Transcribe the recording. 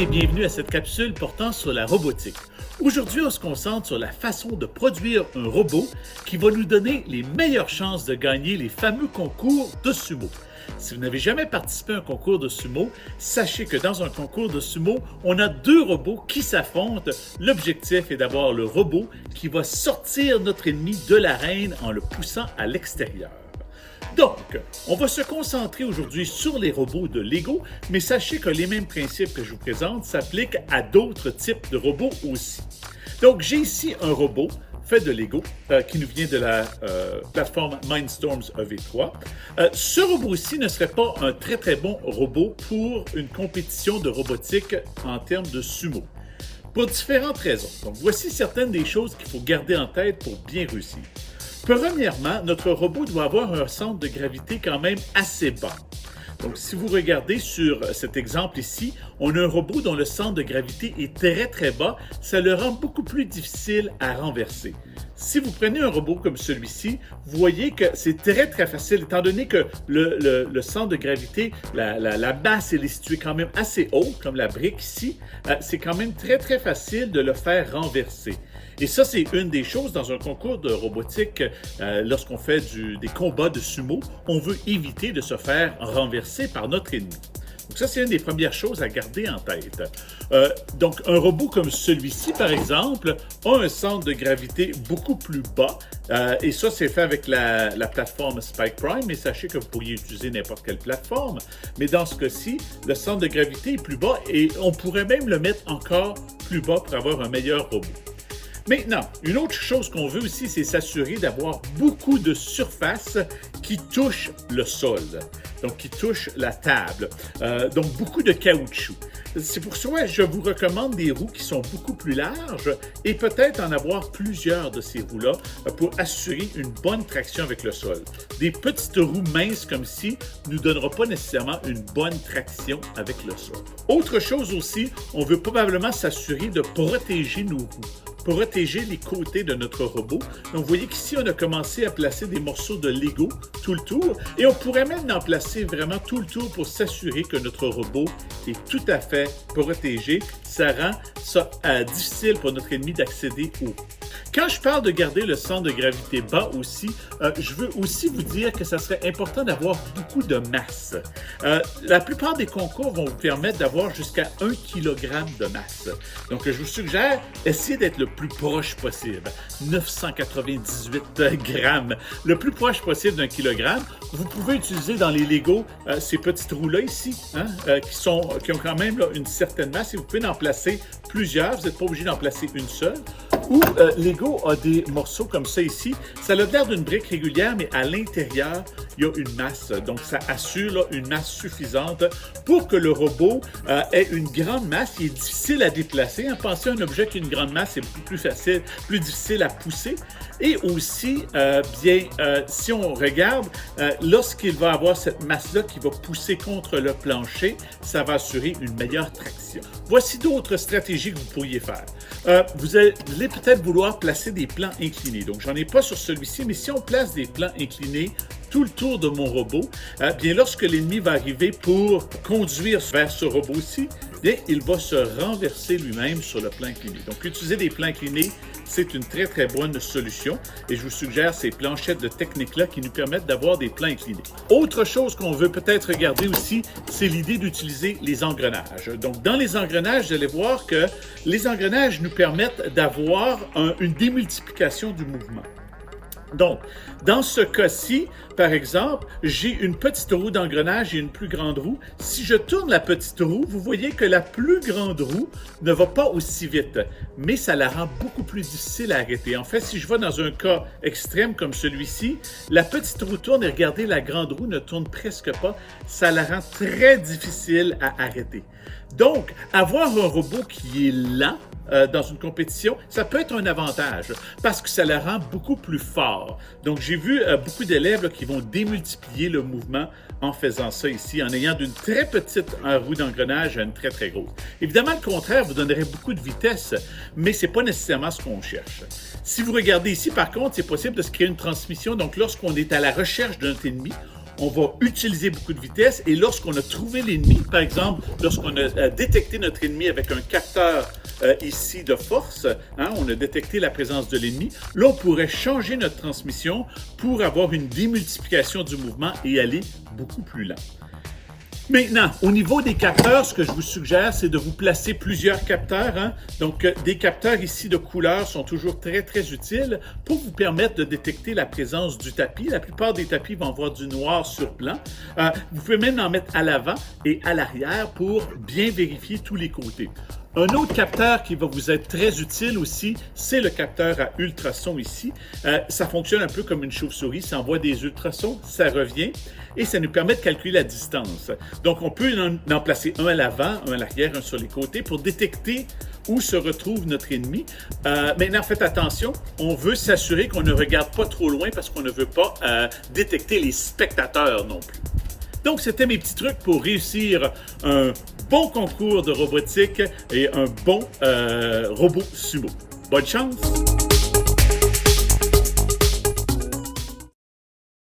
et bienvenue à cette capsule portant sur la robotique. Aujourd'hui, on se concentre sur la façon de produire un robot qui va nous donner les meilleures chances de gagner les fameux concours de sumo. Si vous n'avez jamais participé à un concours de sumo, sachez que dans un concours de sumo, on a deux robots qui s'affrontent. L'objectif est d'avoir le robot qui va sortir notre ennemi de l'arène en le poussant à l'extérieur. Donc, on va se concentrer aujourd'hui sur les robots de Lego, mais sachez que les mêmes principes que je vous présente s'appliquent à d'autres types de robots aussi. Donc, j'ai ici un robot fait de Lego qui nous vient de la plateforme Mindstorms EV3. Ce robot-ci ne serait pas un très bon robot pour une compétition de robotique en termes de sumo, pour différentes raisons. Donc, voici certaines des choses qu'il faut garder en tête pour bien réussir. Premièrement, notre robot doit avoir un centre de gravité quand même assez bas. Donc, si vous regardez sur cet exemple ici, on a un robot dont le centre de gravité est très bas. Ça le rend beaucoup plus difficile à renverser. Si vous prenez un robot comme celui-ci, vous voyez que c'est très facile, étant donné que le centre de gravité, la base, elle est située quand même assez haut, comme la brique ici. C'est quand même très facile de le faire renverser. Et ça, c'est une des choses dans un concours de robotique, lorsqu'on fait des combats de sumo, on veut éviter de se faire renverser par notre ennemi. Donc ça, c'est une des premières choses à garder en tête. Donc, un robot comme celui-ci, par exemple, a un centre de gravité beaucoup plus bas. Et ça, c'est fait avec la plateforme Spike Prime. Mais sachez que vous pourriez utiliser n'importe quelle plateforme. Mais dans ce cas-ci, le centre de gravité est plus bas et on pourrait même le mettre encore plus bas pour avoir un meilleur robot. Maintenant, une autre chose qu'on veut aussi, c'est s'assurer d'avoir beaucoup de surface qui touche le sol, donc qui touche la table, donc beaucoup de caoutchouc. C'est pour ça que je vous recommande des roues qui sont beaucoup plus larges et peut-être en avoir plusieurs de ces roues-là pour assurer une bonne traction avec le sol. Des petites roues minces comme ci ne nous donneront pas nécessairement une bonne traction avec le sol. Autre chose aussi, on veut probablement s'assurer de protéger nos roues, protéger les côtés de notre robot. Donc, vous voyez qu'ici, on a commencé à placer des morceaux de Lego tout le tour et on pourrait même en placer vraiment tout le tour pour s'assurer que notre robot est tout à fait protégé. Ça rend ça difficile pour notre ennemi d'accéder au haut. Quand je parle de garder le centre de gravité bas aussi, je veux aussi vous dire que ça serait important d'avoir beaucoup de masse. La plupart des concours vont vous permettre d'avoir jusqu'à 1 kg de masse. Donc, je vous suggère, essayez d'être le plus proche possible. 998 grammes, le plus proche possible d'un kilogramme. Vous pouvez utiliser dans les Lego ces petites roues-là ici, qui ont quand même là, une certaine masse et vous pouvez en placer plusieurs. Vous n'êtes pas obligé d'en placer une seule. Ou Lego a des morceaux comme ça ici. Ça a l'air d'une brique régulière, mais à l'intérieur, il y a une masse. Donc, ça assure là, une masse suffisante pour que le robot ait une grande masse. Il est difficile à déplacer. Pensez à un objet qui a une grande masse, c'est beaucoup plus facile, plus difficile à pousser. Et aussi, si on regarde, lorsqu'il va avoir cette masse-là qui va pousser contre le plancher, ça va assurer une meilleure traction. Voici d'autres stratégies que vous pourriez faire. Vous allez peut-être vouloir placer des plans inclinés. Donc, j'en ai pas sur celui-ci, mais si on place des plans inclinés tout le tour de mon robot, bien lorsque l'ennemi va arriver pour conduire vers ce robot-ci, bien, il va se renverser lui-même sur le plan incliné. Donc, utiliser des plans inclinés, c'est une très bonne solution et je vous suggère ces planchettes de technique-là qui nous permettent d'avoir des plans inclinés. Autre chose qu'on veut peut-être regarder aussi, c'est l'idée d'utiliser les engrenages. Donc, dans les engrenages, vous allez voir que les engrenages nous permettent d'avoir une démultiplication du mouvement. Donc, dans ce cas-ci, par exemple, j'ai une petite roue d'engrenage et une plus grande roue. Si je tourne la petite roue, vous voyez que la plus grande roue ne va pas aussi vite, mais ça la rend beaucoup plus difficile à arrêter. En fait, si je vais dans un cas extrême comme celui-ci, la petite roue tourne et regardez, la grande roue ne tourne presque pas. Ça la rend très difficile à arrêter. Donc, avoir un robot qui est lent, dans une compétition, ça peut être un avantage parce que ça la rend beaucoup plus fort. Donc, j'ai vu beaucoup d'élèves qui vont démultiplier le mouvement en faisant ça ici, en ayant d'une très petite roue d'engrenage à une très grosse. Évidemment, le contraire vous donnerait beaucoup de vitesse, mais ce n'est pas nécessairement ce qu'on cherche. Si vous regardez ici, par contre, c'est possible de se créer une transmission. Donc, lorsqu'on est à la recherche de notre ennemi, on va utiliser beaucoup de vitesse et lorsqu'on a trouvé l'ennemi, par exemple, lorsqu'on a détecté notre ennemi avec un capteur ici de force, hein, on a détecté la présence de l'ennemi, là on pourrait changer notre transmission pour avoir une démultiplication du mouvement et aller beaucoup plus lent. Maintenant, au niveau des capteurs, ce que je vous suggère, c'est de vous placer plusieurs capteurs. Hein? Donc, des capteurs ici de couleur sont toujours très, très utiles pour vous permettre de détecter la présence du tapis. La plupart des tapis vont avoir du noir sur blanc. Vous pouvez même en mettre à l'avant et à l'arrière pour bien vérifier tous les côtés. Un autre capteur qui va vous être très utile aussi, c'est le capteur à ultrasons ici. Ça fonctionne un peu comme une chauve-souris, ça envoie des ultrasons, ça revient et ça nous permet de calculer la distance. Donc, on peut en placer un à l'avant, un à l'arrière, un sur les côtés pour détecter où se retrouve notre ennemi. Maintenant, faites attention, on veut s'assurer qu'on ne regarde pas trop loin parce qu'on ne veut pas détecter les spectateurs non plus. Donc, c'était mes petits trucs pour réussir un bon concours de robotique et un bon robot sumo. Bonne chance!